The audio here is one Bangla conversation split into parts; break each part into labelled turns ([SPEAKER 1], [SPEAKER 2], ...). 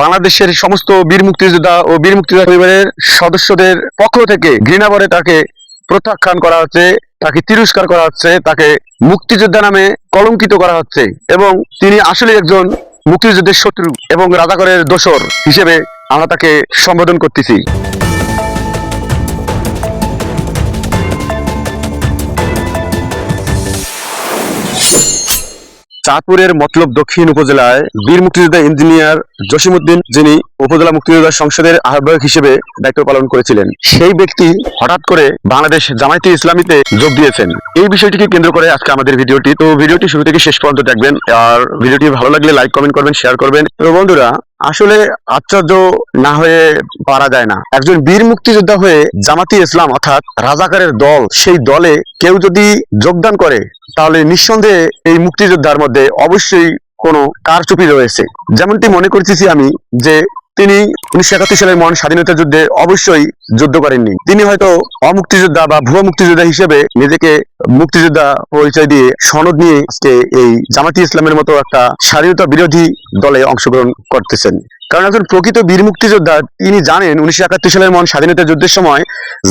[SPEAKER 1] বাংলাদেশের সমস্ত বীর মুক্তিযোদ্ধা ও বীর মুক্তিযোদ্ধা পরিবারের সদস্যদের পক্ষ থেকে ঘৃণাভরে তাকে প্রত্যাখ্যান করা হচ্ছে, তাকে তিরস্কার করা হচ্ছে, তাকে মুক্তিযোদ্ধা নামে কলঙ্কিত করা হচ্ছে এবং তিনি আসলে একজন মুক্তিযুদ্ধের শত্রু এবং রাজাকারের দোসর হিসেবে আমরা তাকে সম্বোধন করতেছি। চাঁদপুরের মতলব দক্ষিণ উপজেলায় বীর মুক্তিযোদ্ধা ইঞ্জিনিয়ার জসিমউদ্দিন, যিনি উপজেলা মুক্তিযোদ্ধা সংসদের আহ্বায়ক হিসেবে দায়িত্ব পালন করেছিলেন, সেই ব্যক্তি হঠাৎ করে বাংলাদেশ জামায়াতে ইসলামীতে যোগ দিয়েছেন। এই বিষয়টিকে কেন্দ্র করে আজকে আমাদের ভিডিওটি। তো ভিডিওটি শুরু থেকে শেষ পর্যন্ত দেখবেন, আর ভিডিওটি ভালো লাগলে লাইক কমেন্ট করবেন, শেয়ার করবেন। তো বন্ধুরা, আসলে আশ্চর্য না হয়ে পারা যায় না। একজন বীর মুক্তিযোদ্ধা হয়ে জামাতি ইসলাম অর্থাৎ রাজাকারের দল, সেই দলে কেউ যদি যোগদান করে তাহলে নিঃসন্দেহে এই মুক্তিযোদ্ধার মধ্যে অবশ্যই কোনো কারচুপি রয়েছে। যেমনটি মনে করতেছি আমি যে তিনি 1971 সালের মহান স্বাধীনতা যুদ্ধে অবশ্যই যুদ্ধ করেননি। তিনি হয়তো অমুক্তিযোদ্ধা বা ভুয়া মুক্তিযোদ্ধা হিসেবে নিজেকে মুক্তিযোদ্ধা পরিচয় দিয়ে সনদ নিয়ে আজকে এই জামাতি ইসলামের মতো একটা স্বাধীনতা বিরোধী দলে অংশগ্রহণ করতেছেন। কারণ একজন প্রকৃত বীর মুক্তিযোদ্ধা তিনি জানেন 1971 সালের মহান স্বাধীনতা যুদ্ধের সময়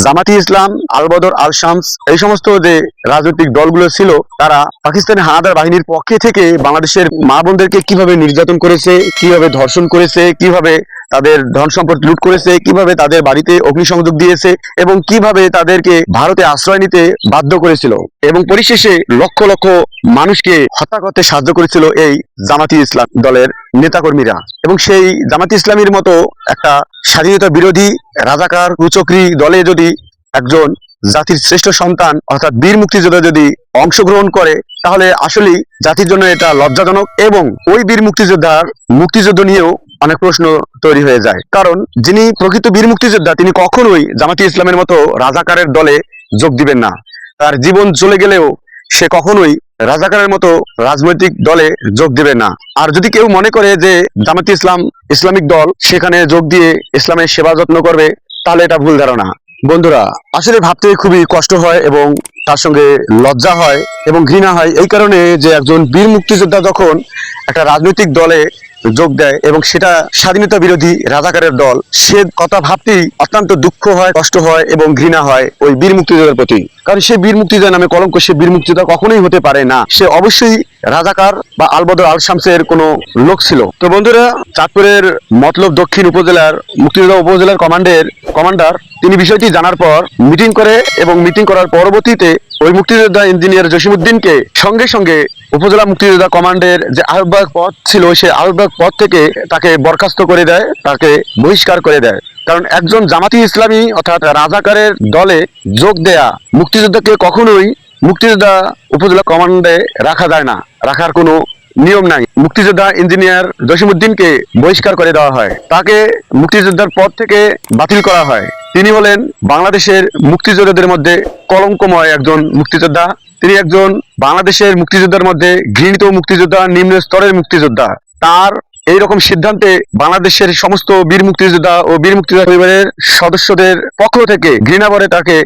[SPEAKER 1] জামাতি ইসলাম, আল বদর, আল শামস, এই সমস্ত যে রাজনৈতিক দলগুলো ছিল, তারা পাকিস্তানি হানাদার বাহিনীর পক্ষে থেকে বাংলাদেশের মা বোনদেরকে কিভাবে নির্যাতন করেছে, কিভাবে ধর্ষণ করেছে, কিভাবে তাদের ধন সম্পদ লুট করেছে, কিভাবে তাদের বাড়িতে অগ্নিসংযোগ দিয়েছে এবং কিভাবে তাদেরকে ভারতে আশ্রয় নিতে বাধ্য করেছিল এবং পরিশেষে লক্ষ লক্ষ মানুষকে হত্যা করতে সাহায্য করেছিল এই জামাতি ইসলাম দলের নেতাকর্মীরা। এবং সেই জামাতি ইসলামীর মতো একটা স্বাধীনতা বিরোধী রাজাকার কুচক্রী দলে যদি একজন জাতির শ্রেষ্ঠ সন্তান অর্থাৎ বীর মুক্তিযোদ্ধা যদি অংশগ্রহণ করে, তাহলে আসলেই জাতির জন্য এটা লজ্জাজনক এবং ওই বীর মুক্তিযোদ্ধার মুক্তিযুদ্ধ নিয়েও অনেক প্রশ্ন তৈরি হয়ে যায়। কারণ যিনি প্রকৃত বীর মুক্তিযোদ্ধা তিনি কখনোই জামাতি ইসলামের মতো রাজাকারের দলে যোগ দিবেন না। তার জীবন চলে গেলেও সে কখনোই রাজাকারের মতো রাজনৈতিক দলে যোগ দিবে না। আর যদি কেউ মনে করে যে জামাতি ইসলাম ইসলামিক দল, সেখানে যোগ দিয়ে ইসলামের সেবা যত্ন করবে, তাহলে এটা ভুল ধারণা। বন্ধুরা, আসলে ভাবতে খুবই কষ্ট হয় এবং তার সঙ্গে লজ্জা হয় এবং ঘৃণা হয় এই কারণে যে একজন বীর মুক্তিযোদ্ধা যখন একটা রাজনৈতিক দলে যোগ দেয় এবং সেটা স্বাধীনতা বিরোধী রাজাকারের দল, সে কথা ভাবতেই অত্যন্ত দুঃখ হয়, কষ্ট হয় এবং ঘৃণা হয় ওই বীর মুক্তিযোদ্ধার প্রতি। কারণ সে বীর মুক্তিযোদ্ধা নামে কলঙ্ক, সে বীর মুক্তিযোদ্ধা কখনোই হতে পারে না। সে অবশ্যই রাজাকার বা আল বদর, আল শামসের কোনো লোক ছিল। তো বন্ধুরা, চাঁদপুরের মতলব দক্ষিণ উপজেলার মুক্তিযোদ্ধা উপজেলার কমান্ডার তিনি বিষয়টি জানার পর মিটিং করে এবং মিটিং করার পরবর্তীতে ওই মুক্তিযোদ্ধা ইঞ্জিনিয়ার জসিমউদ্দিনকে সঙ্গে সঙ্গে উপজেলা মুক্তিযোদ্ধা কমান্ডের যে আহ্বায়ক পদ ছিল, সেই আহ্বায়ক পদ থেকে তাকে বরখাস্ত করে দেয়, তাকে বহিষ্কার করে দেয়। কারণ একজন জামাতি ইসলামী অর্থাৎ রাজাকারের দলে যোগ দেয়া মুক্তিযোদ্ধাকে কখনোই মুক্তিযোদ্ধা উপজেলা কমান্ডে রাখা যায় না, রাখার কোনো নিয়ম নাই। মুক্তিযোদ্ধা ইঞ্জিনিয়ার জসিমউদ্দিনকে বহিষ্কার করে দেওয়া হয়, তাকে মুক্তিযোদ্ধার পদ থেকে বাতিল করা হয়। তিনি হলেন বাংলাদেশের মুক্তিযোদ্ধাদের মধ্যে কলঙ্কময় একজন মুক্তিযোদ্ধা। তিনি একজন বাংলাদেশের মুক্তিযোদ্ধার মধ্যে ঘৃণিত মুক্তিযোদ্ধা, নিম্ন স্তরের মুক্তিযোদ্ধা। তার এইরকম সিদ্ধান্তে বাংলাদেশের সমস্ত বীর মুক্তিযোদ্ধা ও বীর মুক্তিযোদ্ধা পরিবারের সদস্যদের পক্ষ থেকে ঘৃণাভরে তাকে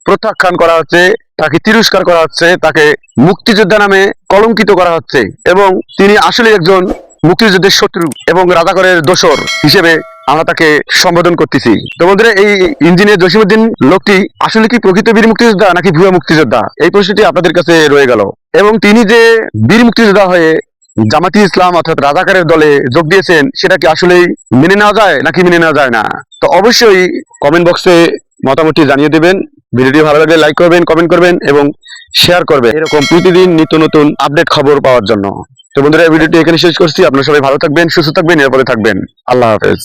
[SPEAKER 1] প্রত্যাখ্যান করা হচ্ছে, তাকে তিরস্কার করা হচ্ছে, তাকে মুক্তিযোদ্ধা নামে কলঙ্কিত করা হচ্ছে এবং তিনি আসলে একজন মুক্তিযুদ্ধের শত্রু এবং রাজাকারের দোসর হিসেবে আমরা তাকে সম্বোধন করতেছি। তো বন্ধুরা, এই ইঞ্জিনিয়ার জসিমউদ্দিন লোকটি আসলে কি প্রকৃত বীর মুক্তিযোদ্ধা নাকি ভুয়া মুক্তিযোদ্ধা, এই প্রশ্নটি আপনাদের কাছে রয়ে গেল। এবং তিনি যে বীর মুক্তিযোদ্ধা হয়ে জামাতি ইসলাম অর্থাৎ রাজাকারের দলে যোগ দিয়েছেন, সেটা কি আসলেই মেনে নেওয়া যায় নাকি মেনে নেওয়া যায় না? তো অবশ্যই কমেন্ট বক্সে মতামতটি জানিয়ে দেবেন। ভিডিওটি ভালো লাগলে লাইক করবেন, কমেন্ট করবেন এবং শেয়ার করবেন এরকম প্রতিদিন নিত্য নতুন আপডেট খবর পাওয়ার জন্য। তো বন্ধুরা, ভিডিওটি এখানে শেষ করছি। আপনারা সবাই ভালো থাকবেন, সুস্থ থাকবেন, নিরাপদে থাকবেন। আল্লাহ হাফেজ।